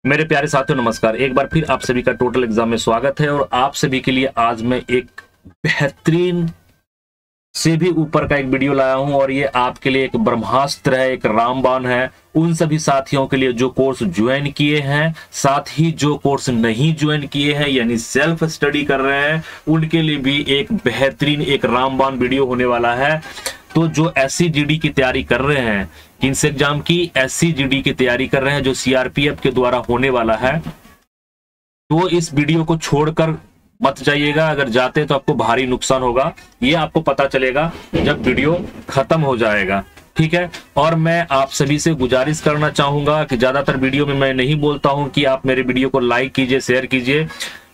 मेरे प्यारे साथियों नमस्कार। एक बार फिर आप सभी का टोटल एग्जाम में स्वागत है और आप सभी के लिए आज मैं एक बेहतरीन से भी ऊपर का एक वीडियो लाया हूं और ये आपके लिए एक ब्रह्मास्त्र है, एक रामबाण है उन सभी साथियों के लिए जो कोर्स ज्वाइन किए हैं, साथ ही जो कोर्स नहीं ज्वाइन किए हैं यानी सेल्फ स्टडी कर रहे हैं उनके लिए भी एक बेहतरीन एक रामबाण वीडियो होने वाला है। तो जो SCGD की तैयारी कर रहे हैं, किन्स एग्जाम की SCGD की तैयारी कर रहे हैं जो CRPF के द्वारा होने वाला है, तो इस वीडियो को छोड़कर मत जाइएगा। अगर जाते तो आपको भारी नुकसान होगा, ये आपको पता चलेगा जब वीडियो खत्म हो जाएगा, ठीक है। और मैं आप सभी से गुजारिश करना चाहूंगा कि ज्यादातर वीडियो में मैं नहीं बोलता हूं कि आप मेरे वीडियो को लाइक कीजिए, शेयर कीजिए,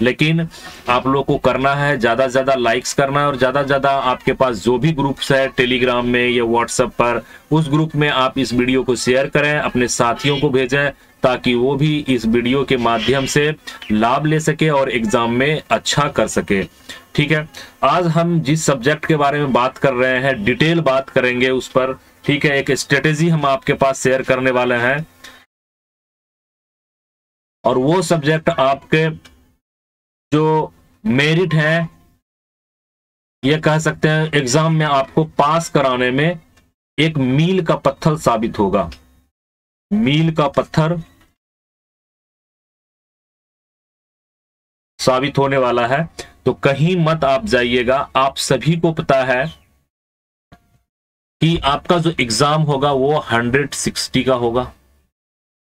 लेकिन आप लोगों को करना है ज्यादा से ज्यादा लाइक्स करना है और ज्यादा से ज्यादा आपके पास जो भी ग्रुप्स है टेलीग्राम में या व्हाट्सएप पर, उस ग्रुप में आप इस वीडियो को शेयर करें, अपने साथियों को भेजें ताकि वो भी इस वीडियो के माध्यम से लाभ ले सके और एग्जाम में अच्छा कर सके, ठीक है। आज हम जिस सब्जेक्ट के बारे में बात कर रहे हैं डिटेल बात करेंगे उस पर, ठीक है। एक स्ट्रेटेजी हम आपके पास शेयर करने वाले हैं और वो सब्जेक्ट आपके जो मेरिट है, ये कह सकते हैं एग्जाम में आपको पास कराने में एक मील का पत्थर साबित होगा। मील का पत्थर साबित होने वाला है, तो कहीं मत आप जाइएगा। आप सभी को पता है कि आपका जो एग्जाम होगा वो 160 का होगा,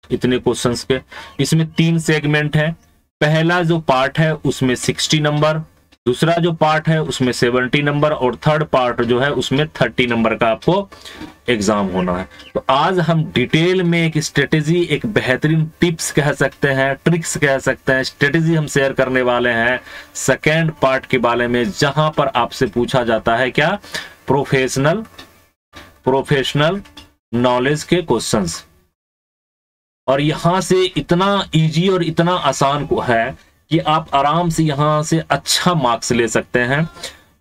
इतने क्वेश्चंस के। इसमें 3 सेगमेंट है। पहला जो पार्ट है उसमें 60 नंबर, दूसरा जो पार्ट है उसमें 70 नंबर और थर्ड पार्ट जो है उसमें 30 नंबर का आपको एग्जाम होना है। तो आज हम डिटेल में एक स्ट्रेटेजी, एक बेहतरीन टिप्स कह सकते हैं, ट्रिक्स कह सकते हैं, स्ट्रेटेजी हम शेयर करने वाले हैं सेकेंड पार्ट के बारे में, जहां पर आपसे पूछा जाता है क्या, प्रोफेशनल नॉलेज के क्वेश्चंस। और यहां से इतना इजी और इतना आसान है कि आप आराम से यहां से अच्छा मार्क्स ले सकते हैं।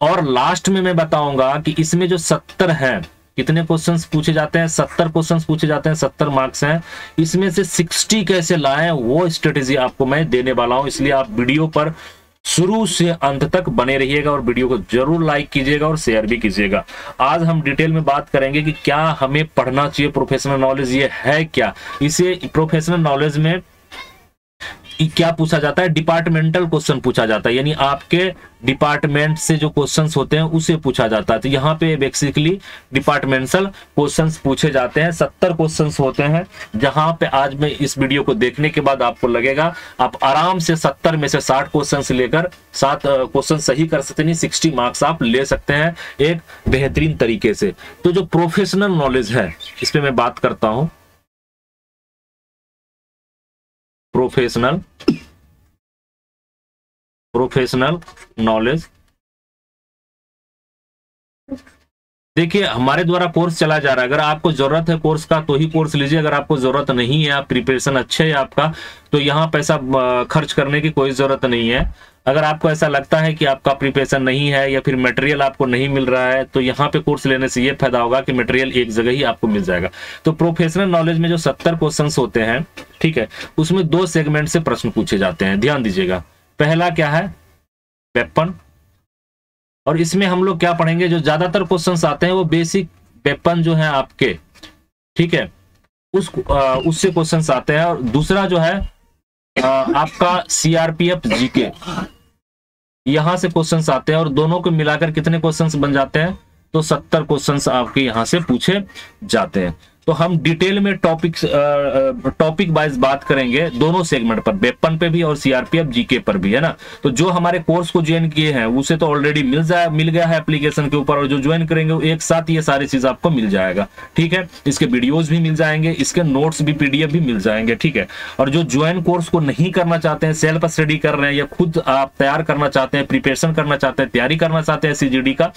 और लास्ट में मैं बताऊंगा कि इसमें जो 70 हैं, कितने क्वेश्चंस पूछे जाते हैं, 70 क्वेश्चंस पूछे जाते हैं, 70 मार्क्स हैं, इसमें से 60 कैसे लाएं वो स्ट्रेटेजी आपको मैं देने वाला हूं। इसलिए आप वीडियो पर शुरू से अंत तक बने रहिएगा और वीडियो को जरूर लाइक कीजिएगा और शेयर भी कीजिएगा। आज हम डिटेल में बात करेंगे कि क्या हमें पढ़ना चाहिए, प्रोफेशनल नॉलेज ये है क्या। इसे प्रोफेशनल नॉलेज में क्या पूछा जाता है, डिपार्टमेंटल क्वेश्चन पूछा जाता है, यानी आपके डिपार्टमेंट से जो क्वेश्चंस होते हैं उसे पूछा जाता है। तो यहाँ पे बेसिकली डिपार्टमेंटल क्वेश्चंस पूछे जाते हैं। 70 क्वेश्चंस होते हैं, जहां पे आज मैं इस वीडियो को देखने के बाद आपको लगेगा आप आराम से 70 में से 60 क्वेश्चंस लेकर 7 क्वेश्चन सही कर सकते हैं, 60 मार्क्स आप ले सकते हैं एक बेहतरीन तरीके से। तो जो प्रोफेशनल नॉलेज है इस पे मैं बात करता हूं। प्रोफेशनल नॉलेज, देखिए हमारे द्वारा कोर्स चला जा रहा है। अगर आपको जरूरत है कोर्स का तो ही कोर्स लीजिए, अगर आपको जरूरत नहीं है, आप प्रिपरेशन अच्छे है आपका, तो यहाँ पैसा खर्च करने की कोई जरूरत नहीं है। अगर आपको ऐसा लगता है कि आपका प्रिपरेशन नहीं है या फिर मटेरियल आपको नहीं मिल रहा है, तो यहाँ पे कोर्स लेने से ये फायदा होगा कि मटेरियल एक जगह ही आपको मिल जाएगा। तो प्रोफेशनल नॉलेज में जो 70 क्वेश्चंस होते हैं, ठीक है, उसमें 2 सेगमेंट से प्रश्न पूछे जाते हैं, ध्यान दीजिएगा। पहला क्या है, वेपन, और इसमें हम लोग क्या पढ़ेंगे, जो ज्यादातर क्वेश्चंस आते हैं वो बेसिक वेपन जो है आपके, ठीक है, उससे क्वेश्चंस आते हैं। और दूसरा जो है आपका CRPF GK, यहां से क्वेश्चंस आते हैं और दोनों को मिलाकर कितने क्वेश्चंस बन जाते हैं, तो 70 क्वेश्चंस आपके यहां से पूछे जाते हैं। तो हम डिटेल में टॉपिक वाइज बात करेंगे दोनों सेगमेंट पर, वेपन पे भी और CRPF GK पर भी, है ना। तो जो हमारे कोर्स को ज्वाइन किए हैं उसे तो ऑलरेडी मिल गया है एप्लीकेशन के ऊपर, और जो ज्वाइन करेंगे वो एक साथ ये सारी चीज आपको मिल जाएगा, ठीक है। इसके वीडियोस भी मिल जाएंगे, इसके नोट्स भी PDF भी मिल जाएंगे, ठीक है। और जो ज्वाइन कोर्स को नहीं करना चाहते हैं, सेल्फ स्टडी कर रहे हैं या खुद आप तैयार करना चाहते हैं, प्रिपरेशन करना चाहते हैं, तैयारी करना चाहते हैं SCGD का,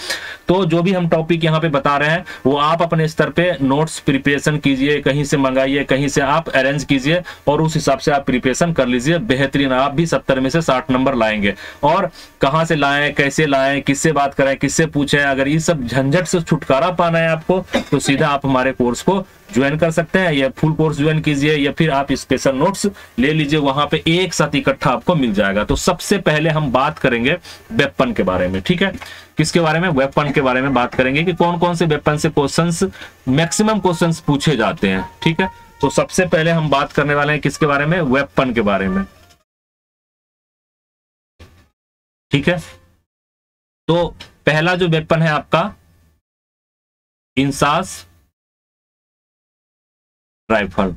तो जो भी हम टॉपिक यहाँ पे बता रहे हैं वो आप अपने स्तर पे नोट्स प्रिपरेशन कीजिए, कहीं से मंगाइए, कहीं से आप अरेंज कीजिए और उस हिसाब से आप प्रिपरेशन कर लीजिए। बेहतरीन आप भी 70 में से 60 नंबर लाएंगे। और कहां से लाएं, कैसे लाएं, किससे बात करें, किससे पूछें, अगर ये सब झंझट से छुटकारा पाना है आपको, तो सीधा आप हमारे कोर्स को ज्वाइन कर सकते हैं, या फुल कोर्स ज्वाइन कीजिए, या फिर आप स्पेशल नोट्स ले लीजिए, वहां पे एक साथ इकट्ठा आपको मिल जाएगा। तो सबसे पहले हम बात करेंगे वेपन के बारे में, ठीक है। किसके बारे में? वेपन के बारे में बात करेंगे कि कौन कौन से वेपन से क्वेश्चंस, मैक्सिमम क्वेश्चंस पूछे जाते हैं, ठीक है। तो सबसे पहले हम बात करने वाले हैं किसके बारे में? वेपन के बारे में, ठीक है। तो पहला जो वेपन है आपका इंसास राइफल,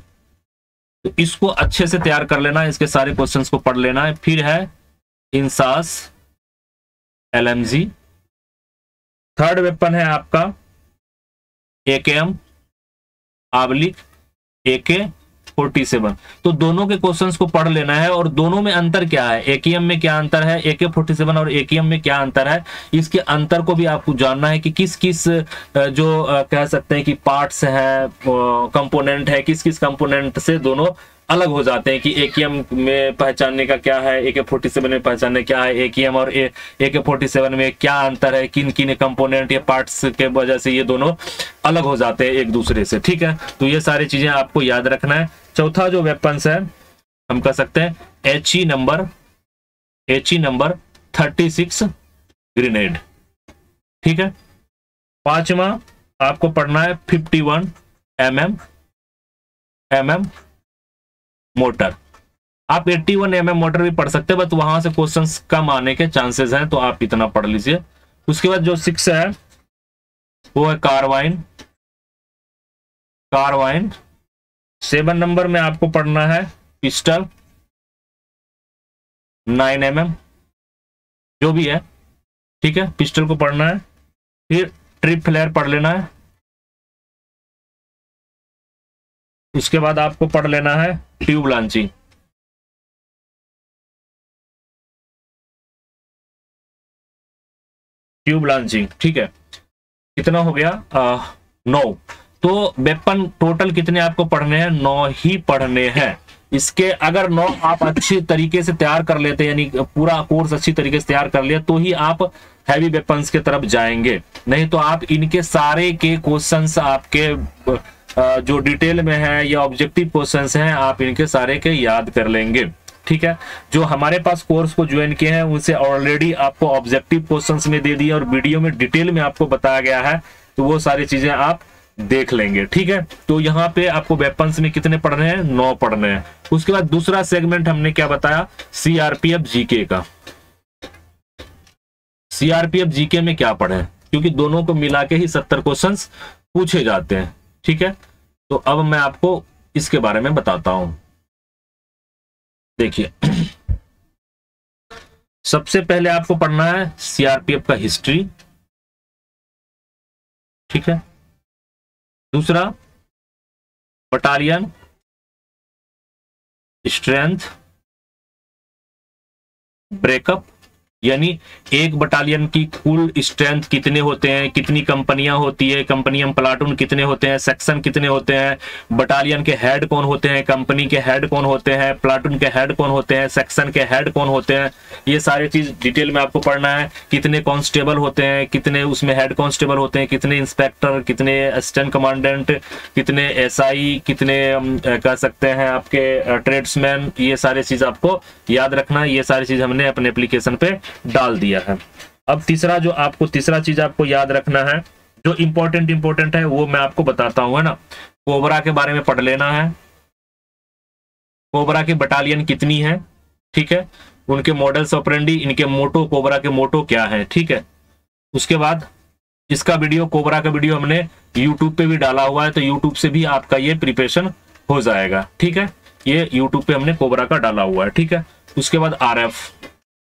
तो इसको अच्छे से तैयार कर लेना है, इसके सारे क्वेश्चंस को पढ़ लेना है। फिर है इंसास LMG। थर्ड वेपन है आपका AKM AK-47। तो दोनों के क्वेश्चंस को पढ़ लेना है, और दोनों में अंतर क्या है, AKM में क्या अंतर है, AK-47 और AKM में क्या अंतर है, इसके अंतर को भी आपको जानना है कि किस किस जो कह सकते हैं कि पार्ट्स है, कंपोनेंट है, किस किस कंपोनेंट से दोनों अलग हो जाते हैं, कि AKM में पहचानने का क्या है, AK-47 में पहचानने क्या है, AKM और AK-47 में क्या अंतर है, किन किन कंपोनेंट या पार्ट्स के वजह से ये दोनों अलग हो जाते हैं एक दूसरे से, ठीक है। तो ये सारी चीजें आपको याद रखना है। चौथा जो वेपन्स है हम कह सकते हैं HE नंबर 36 ग्रेनेड, ठीक है। पांचवा आपको पढ़ना है 51 mm मोटर। आप 81 mm मोटर भी पढ़ सकते हैं, बट वहां से क्वेश्चंस कम आने के चांसेस हैं, तो आप इतना पढ़ लीजिए। उसके बाद जो 6 है वो है कार्बाइन। 7 नंबर में आपको पढ़ना है पिस्टल 9 mm, जो भी है, ठीक है, पिस्टल को पढ़ना है। फिर ट्रिप फ्लेयर पढ़ लेना है। उसके बाद आपको पढ़ लेना है ट्यूब लॉन्चिंग। ठीक है, कितना हो गया? 9। तो वेपन टोटल कितने आपको पढ़ने हैं? 9 ही पढ़ने हैं। इसके अगर 9 आप अच्छी तरीके से तैयार कर लेते, यानी पूरा कोर्स अच्छी तरीके से तैयार कर लिया, तो ही आप हैवी वेपन्स के तरफ जाएंगे। नहीं तो आप इनके सारे के क्वेश्चंस आपके जो डिटेल में है या ऑब्जेक्टिव क्वेश्चंस हैं, आप इनके सारे के याद कर लेंगे, ठीक है। जो हमारे पास कोर्स को ज्वाइन किए हैं उनसे ऑलरेडी आपको ऑब्जेक्टिव क्वेश्चंस में दे दिए और वीडियो में डिटेल में आपको बताया गया है, तो वो सारी चीजें आप देख लेंगे, ठीक है। तो यहाँ पे आपको वेपन्स में कितने पढ़ने हैं? 9 पढ़ने हैं। उसके बाद दूसरा सेगमेंट हमने क्या बताया? CRPF GK का। CRPF GK में क्या पढ़े, क्योंकि दोनों को मिला के ही 70 क्वेश्चंस पूछे जाते हैं, ठीक है। तो अब मैं आपको इसके बारे में बताता हूं। देखिए, सबसे पहले आपको पढ़ना है CRPF का हिस्ट्री, ठीक है। दूसरा बटालियन स्ट्रेंथ ब्रेकअप, यानी एक बटालियन की कुल स्ट्रेंथ कितने होते हैं, कितनी कंपनियां होती है, कंपनी में प्लाटून कितने होते हैं, सेक्शन कितने होते हैं, बटालियन के हेड कौन होते हैं, कंपनी के हेड कौन होते हैं, प्लाटून के हेड कौन होते हैं, सेक्शन के हेड कौन होते हैं, ये सारी चीज डिटेल में आपको पढ़ना है। कितने कांस्टेबल होते हैं, कितने उसमें हेड कांस्टेबल होते हैं, कितने इंस्पेक्टर, कितने असिस्टेंट कमांडेंट, कितने SI, कितने कह सकते हैं आपके ट्रेड्समैन, ये सारी चीज आपको याद रखना है। ये सारी चीज हमने अपने एप्लीकेशन पे डाल दिया है। अब तीसरा चीज आपको याद रखना है, जो इंपॉर्टेंट है वो मैं आपको बताता हूं, है ना। कोबरा के बारे में पढ़ लेना है। कोबरा की बटालियन कितनी है, ठीक है, उनके मॉडल्स ऑपरेंडी, इनके मोटो, कोबरा के मोटो क्या है, ठीक है। उसके बाद इसका वीडियो, कोबरा का वीडियो हमने यूट्यूब पे भी डाला हुआ है, तो यूट्यूब से भी आपका ये प्रिपरेशन हो जाएगा, ठीक है। ये यूट्यूब पे हमने कोबरा का डाला हुआ है, ठीक है। उसके बाद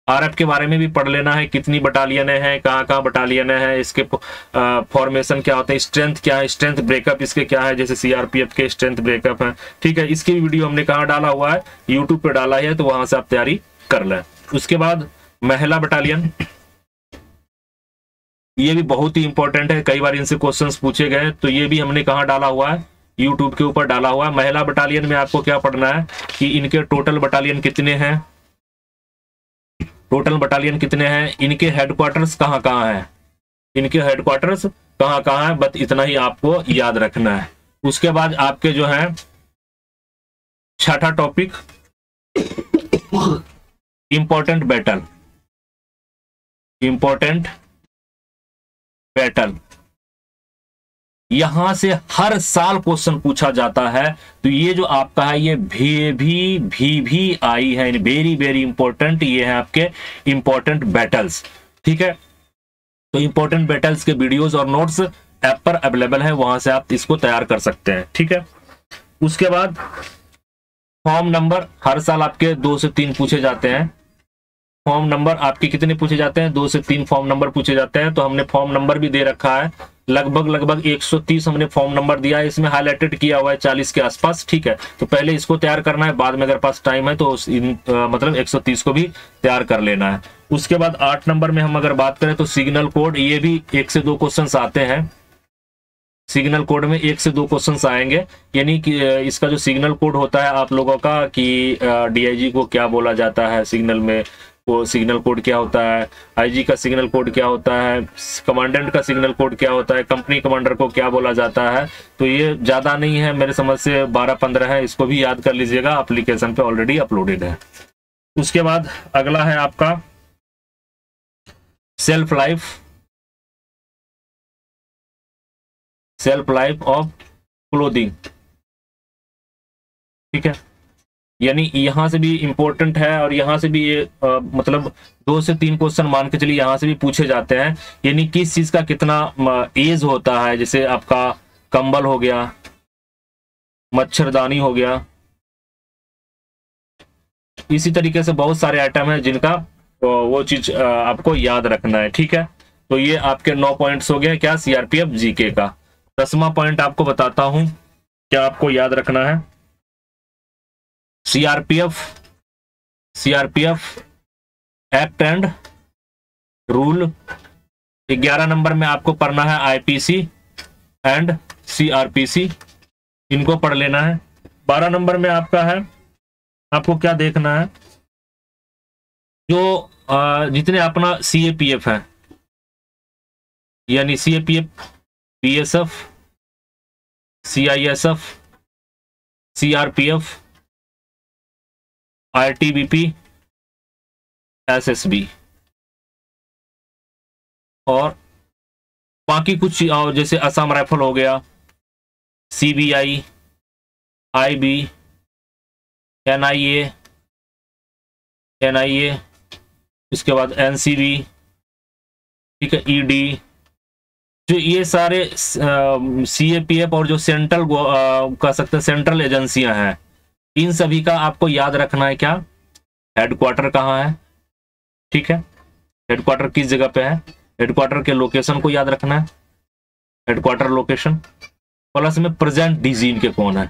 RF के बारे में भी पढ़ लेना है, कितनी बटालियन है, कहाँ बटालियन है, इसके फॉर्मेशन क्या होता है, स्ट्रेंथ क्या है, स्ट्रेंथ ब्रेकअप इसके क्या है, जैसे CRPF के स्ट्रेंथ ब्रेकअप है, ठीक है। इसकी वीडियो हमने कहाँ डाला हुआ है? यूट्यूब पे डाला है, तो वहां से आप तैयारी कर लें। उसके बाद महिला बटालियन, ये भी बहुत ही इंपॉर्टेंट है, कई बार इनसे क्वेश्चंस पूछे गए, तो ये भी हमने कहाँ डाला हुआ है? यूट्यूब के ऊपर डाला हुआ है। महिला बटालियन में आपको क्या पढ़ना है कि इनके टोटल बटालियन कितने हैं, इनके हेडक्वार्टर्स कहाँ कहाँ है, बस इतना ही आपको याद रखना है। उसके बाद आपके जो है छठा topic important battle. Important battle, यहां से हर साल क्वेश्चन पूछा जाता है। तो ये जो आपका है ये भी आई है, वेरी वेरी इंपॉर्टेंट, ये है आपके इंपॉर्टेंट बैटल्स। ठीक है, तो इंपॉर्टेंट बैटल्स के वीडियोस और नोट्स ऐप पर अवेलेबल है, वहां से आप इसको तैयार कर सकते हैं। ठीक है, उसके बाद फॉर्म नंबर हर साल आपके 2 से 3 पूछे जाते हैं। फॉर्म नंबर आपके कितने पूछे जाते हैं? 2 से 3 फॉर्म नंबर पूछे जाते हैं। तो हमने फॉर्म नंबर भी दे रखा है, लगभग 130 हमने फॉर्म नंबर दिया है, इसमें हाईलाइटेड किया हुआ है 40 के आसपास। ठीक है, तो पहले इसको तैयार करना है, बाद में अगर पास टाइम है तो मतलब 130 को भी तैयार कर लेना है। उसके बाद 8 नंबर में हम अगर बात करें तो सिग्नल कोड, ये भी 1 से 2 क्वेश्चन आते हैं। सिग्नल कोड में 1 से 2 क्वेश्चंस आएंगे, यानी कि इसका जो सिग्नल कोड होता है आप लोगों का कि डीआईजी को क्या बोला जाता है सिग्नल में, वो सिग्नल कोड क्या होता है, आईजी का सिग्नल कोड क्या होता है, कमांडेंट का सिग्नल कोड क्या होता है, कंपनी कमांडर को क्या बोला जाता है। तो ये ज्यादा नहीं है, मेरे समझ से 12-15 है, इसको भी याद कर लीजिएगा, एप्लीकेशन पे ऑलरेडी अपलोडेड है। उसके बाद अगला है आपका सेल्फ लाइफ ऑफ क्लोथिंग। ठीक है, यानी यहां से भी इंपॉर्टेंट है और यहां से भी ये मतलब 2 से 3 क्वेश्चन मान के चलिए यहां से भी पूछे जाते हैं, यानी किस चीज का कितना एज होता है। जैसे आपका कंबल हो गया, मच्छरदानी हो गया, इसी तरीके से बहुत सारे आइटम है जिनका वो चीज आपको याद रखना है। ठीक है, तो ये आपके 9 पॉइंट्स हो गए क्या सीआरपीएफ जीके का। 10वां पॉइंट आपको बताता हूं क्या आपको याद रखना है। CRPF act and rule. 11 number में आपको पढ़ना है आईपीसी एंड सीआरपीसी, इनको पढ़ लेना है। 12 नंबर में आपका है, आपको क्या देखना है, जो जितने अपना सीएपीएफ है, यानी CAPF, BSF, CISF, CRPF, ITBP, SSB और बाकी कुछ और जैसे असम राइफल हो गया, सीबीआई, आईबी, एनआईए, इसके बाद एनसीबी, ठीक है, ईडी, जो ये सारे सीएपीएफ और जो सेंट्रल कह सकते हैं सेंट्रल एजेंसियां हैं, इन सभी का आपको याद रखना है क्या, हेडक्वार्टर कहाँ है। ठीक है, हेडक्वार्टर किस जगह पे है, हेडक्वार्टर के लोकेशन को याद रखना है, हेडक्वार्टर लोकेशन, प्लस में प्रेजेंट डीजी इनके कौन है,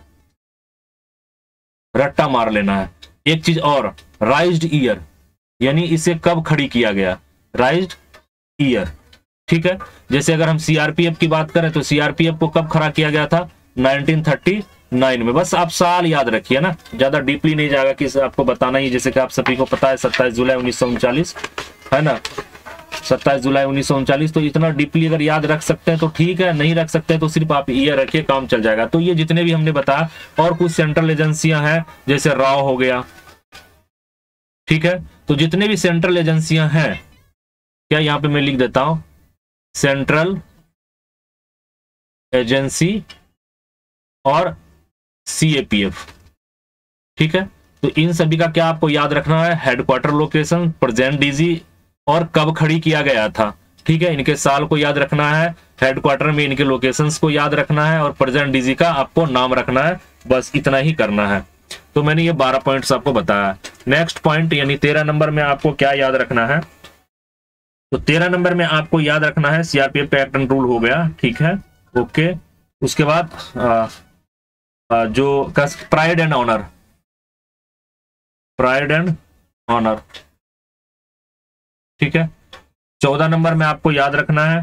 रट्टा मार लेना है। एक चीज और, राइज्ड ईयर, यानी इसे कब खड़ी किया गया, राइज्ड ईयर। ठीक है, जैसे अगर हम सीआरपीएफ की बात करें तो सीआरपीएफ को कब खड़ा किया गया था, 1939 में। बस आप साल याद रखिए ना, ज्यादा डीपली नहीं जाएगा कि आपको बताना ही, जैसे कि आप सभी को पता है 27 जुलाई 1939 है ना, 27 जुलाई 1939। तो इतना डीपली अगर याद रख सकते हैं तो ठीक है, नहीं रख सकते हैं तो सिर्फ आप ईयर रखिए, काम चल जाएगा। तो ये जितने भी हमने बताया, और कुछ सेंट्रल एजेंसियां हैं जैसे राव हो गया। ठीक है, तो जितने भी सेंट्रल एजेंसियां हैं, क्या यहाँ पे मैं लिख देता हूं, सेंट्रल एजेंसी और सीएपीएफ। ठीक है, तो इन सभी का क्या आपको याद रखना है, हेडक्वार्टर लोकेशन, प्रेजेंट डीजी और कब खड़ी किया गया था। ठीक है, इनके साल को याद रखना है, हेडक्वार्टर में इनके लोकेशंस को याद रखना है और प्रेजेंट डीजी का आपको नाम रखना है, बस इतना ही करना है। तो मैंने ये 12 पॉइंट्स आपको बताया। नेक्स्ट पॉइंट यानी 13 नंबर में आपको क्या याद रखना है, तो 13 नंबर में आपको याद रखना है सीआरपीएफ का एक्ट एंड रूल हो गया। ठीक है, ओके। उसके बाद जो प्राइड एंड ऑनर, ठीक है। 14 नंबर में आपको याद रखना है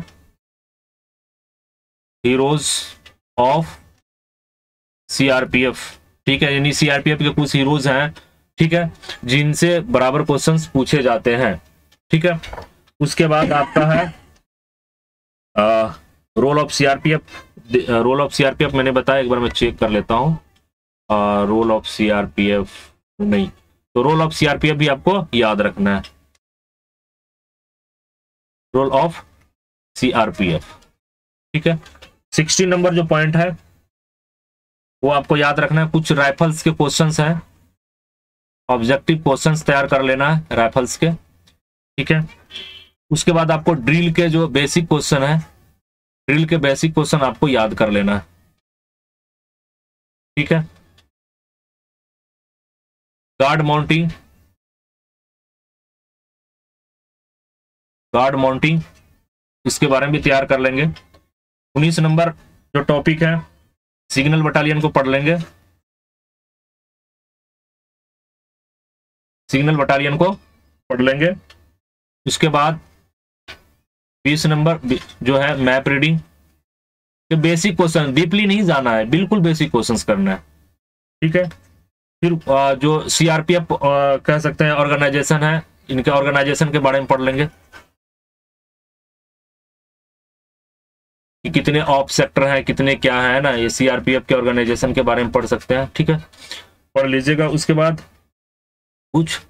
हीरोज ऑफ सीआरपीएफ। ठीक है, यानी सीआरपीएफ के कुछ हीरोज हैं, ठीक है, जिनसे बराबर क्वेश्चंस पूछे जाते हैं। ठीक है, उसके बाद आपका है role of CRPF role of CRPF मैंने बताया, एक बार मैं चेक कर लेता हूँ। रोल ऑफ सीआरपीएफ नहीं, तो रोल ऑफ सीआरपीएफ भी आपको याद रखना है, रोल ऑफ सीआरपीएफ। ठीक है, 16 नंबर जो पॉइंट है वो आपको याद रखना है। कुछ राइफल्स के क्वेश्चंस हैं, ऑब्जेक्टिव क्वेश्चंस तैयार कर लेना है राइफल्स के। ठीक है, उसके बाद आपको ड्रिल के जो बेसिक क्वेश्चन है, ड्रिल के बेसिक क्वेश्चन आपको याद कर लेना है। ठीक है, गार्ड माउंटिंग, गार्ड माउंटिंग इसके बारे में भी तैयार कर लेंगे। 19 नंबर जो टॉपिक है सिग्नल बटालियन को पढ़ लेंगे, सिग्नल बटालियन को पढ़ लेंगे। उसके बाद 20 नंबर जो है मैप रीडिंग के बेसिक क्वेश्चन, डीपली नहीं जाना है, बिल्कुल बेसिक क्वेश्चंस करना है। ठीक है, फिर जो सीआरपीएफ कह सकते हैं ऑर्गेनाइजेशन है, इनके ऑर्गेनाइजेशन के बारे में पढ़ लेंगे कि कितने ऑप सेक्टर हैं, कितने क्या है ना, ये सीआरपीएफ के ऑर्गेनाइजेशन के बारे में पढ़ सकते हैं। ठीक है, पढ़ लीजिएगा। उसके बाद कुछ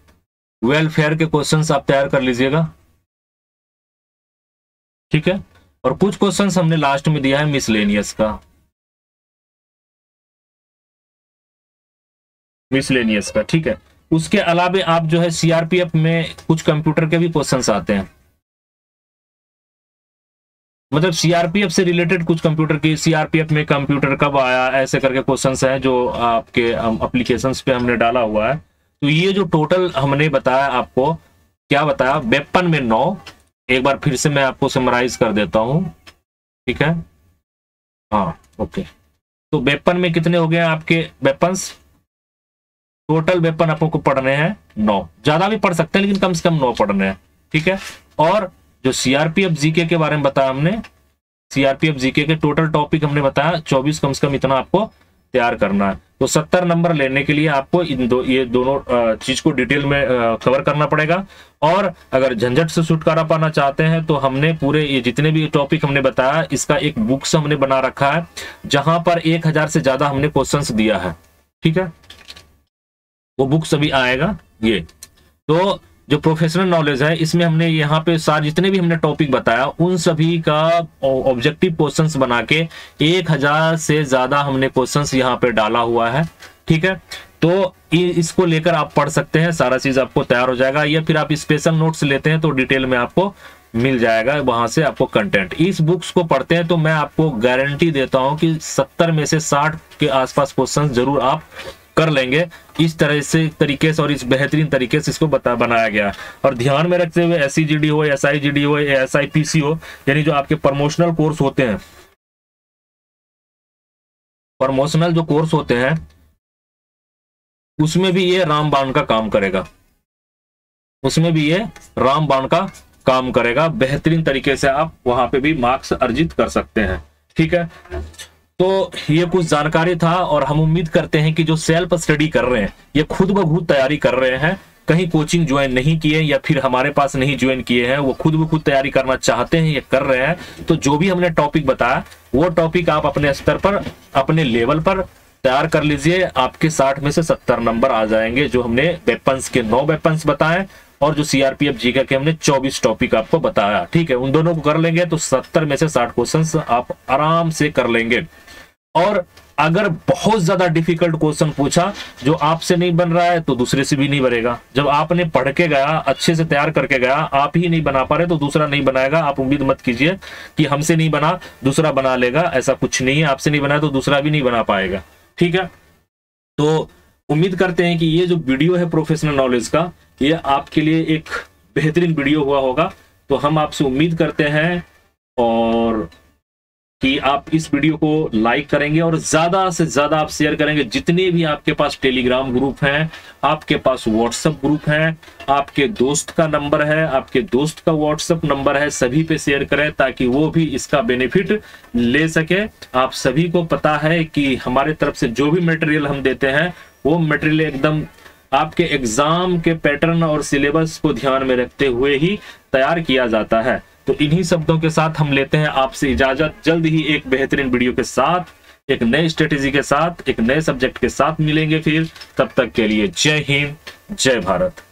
वेलफेयर के क्वेश्चंस आप तैयार कर लीजिएगा। ठीक है, और कुछ क्वेश्चंस हमने लास्ट में दिया है मिसलेनियस का, मिसलेनियस का। ठीक है, उसके अलावा आप जो है सीआरपीएफ में कुछ कंप्यूटर के भी क्वेश्चंस आते हैं, मतलब सीआरपीएफ से रिलेटेड कुछ कंप्यूटर की, सीआरपीएफ में कंप्यूटर कब आया, ऐसे करके क्वेश्चंस हैं जो आपके एप्लीकेशंस पे हमने डाला हुआ है। तो ये जो टोटल हमने बताया आपको, क्या बताया, वेपन में 9, एक बार फिर से मैं आपको समराइज कर देता हूं। ठीक है, हाँ ओके, तो वेपन में कितने हो गए आपके वेपन्स, टोटल वेपन आपको पढ़ने हैं 9, ज्यादा भी पढ़ सकते हैं लेकिन कम से कम 9 पढ़ने हैं। ठीक है, और जो सीआरपीएफ जीके के बारे में बताया हमने, सीआरपीएफ जीके के टोटल टॉपिक हमने बताया 24, कम से कम इतना आपको तैयार करना है। तो 70 नंबर लेने के लिए आपको ये दोनों चीज को डिटेल में कवर करना पड़ेगा। और अगर झंझट से छुटकारा पाना चाहते हैं तो हमने पूरे ये जितने भी टॉपिक हमने बताया, इसका एक बुक्स हमने बना रखा है जहां पर 1000 से ज्यादा हमने क्वेश्चंस दिया है। ठीक है, वो बुक्स अभी आएगा। ये तो जो प्रोफेशनल नॉलेज है, इसमें हमने यहाँ पे सारे जितने भी हमने टॉपिक बताया उन सभी का ऑब्जेक्टिव क्वेश्चंस बना के 1000 से ज्यादा हमने क्वेश्चंस यहाँ पे डाला हुआ है। ठीक है, तो इसको लेकर आप पढ़ सकते हैं, सारा चीज आपको तैयार हो जाएगा। या फिर आप स्पेशल नोट्स लेते हैं तो डिटेल में आपको मिल जाएगा, वहां से आपको कंटेंट। इस बुक्स को पढ़ते हैं तो मैं आपको गारंटी देता हूं कि 70 में से 60 के आसपास क्वेश्चन जरूर आप कर लेंगे। इस तरह से तरीके से और इस बेहतरीन तरीके से इसको बनाया गया। और ध्यान में रखते हुए SCGD हो, SIGD हो, SIPC हो, यानी जो आपके प्रमोशनल कोर्स होते हैं, प्रमोशनल जो कोर्स होते हैं उसमें भी ये रामबाण का काम करेगा, उसमें भी ये रामबाण का काम करेगा। बेहतरीन तरीके से आप वहां पे भी मार्क्स अर्जित कर सकते हैं। ठीक है, तो ये कुछ जानकारी था और हम उम्मीद करते हैं कि जो सेल्फ स्टडी कर रहे हैं, ये खुद ब खुद तैयारी कर रहे हैं, कहीं कोचिंग ज्वाइन नहीं किए या फिर हमारे पास नहीं ज्वाइन किए हैं, वो खुद ब खुद तैयारी करना चाहते हैं, ये कर रहे हैं। तो जो भी हमने टॉपिक बताया वो टॉपिक आप अपने स्तर पर, अपने लेवल पर तैयार कर लीजिए। आपके 60 में से 70 नंबर आ जाएंगे, जो हमने वेपन्स के 9 वेपन्स बताए और जो सीआरपीएफ जीके के हमने 24 टॉपिक आपको बताया। ठीक है, उन दोनों को कर लेंगे तो 70 में से 60 क्वेश्चंस आप आराम से कर लेंगे। और अगर बहुत ज्यादा डिफिकल्ट क्वेश्चन पूछा जो आपसे नहीं बन रहा है तो दूसरे से भी नहीं बनेगा। जब आपने पढ़ के गया, अच्छे से तैयार करके गया, आप ही नहीं बना पा रहे तो दूसरा नहीं बनाएगा। आप उम्मीद मत कीजिए कि हमसे नहीं बना दूसरा बना लेगा, ऐसा कुछ नहीं है। आपसे नहीं बना तो दूसरा भी नहीं बना पाएगा। ठीक है, तो उम्मीद करते हैं कि ये जो वीडियो है प्रोफेशनल नॉलेज का, ये आपके लिए एक बेहतरीन वीडियो हुआ होगा। तो हम आपसे उम्मीद करते हैं और कि आप इस वीडियो को लाइक करेंगे और ज्यादा से ज्यादा आप शेयर करेंगे। जितने भी आपके पास टेलीग्राम ग्रुप हैं, आपके पास व्हाट्सएप ग्रुप हैं, आपके दोस्त का नंबर है, आपके दोस्त का व्हाट्सएप नंबर है, सभी पे शेयर करें ताकि वो भी इसका बेनिफिट ले सके। आप सभी को पता है कि हमारे तरफ से जो भी मटेरियल हम देते हैं वो मटेरियल एकदम आपके एग्जाम के पैटर्न और सिलेबस को ध्यान में रखते हुए ही तैयार किया जाता है। तो इन्हीं शब्दों के साथ हम लेते हैं आपसे इजाजत। जल्द ही एक बेहतरीन वीडियो के साथ, एक नए स्ट्रेटेजी के साथ, एक नए सब्जेक्ट के साथ मिलेंगे फिर। तब तक के लिए जय हिंद, जय भारत।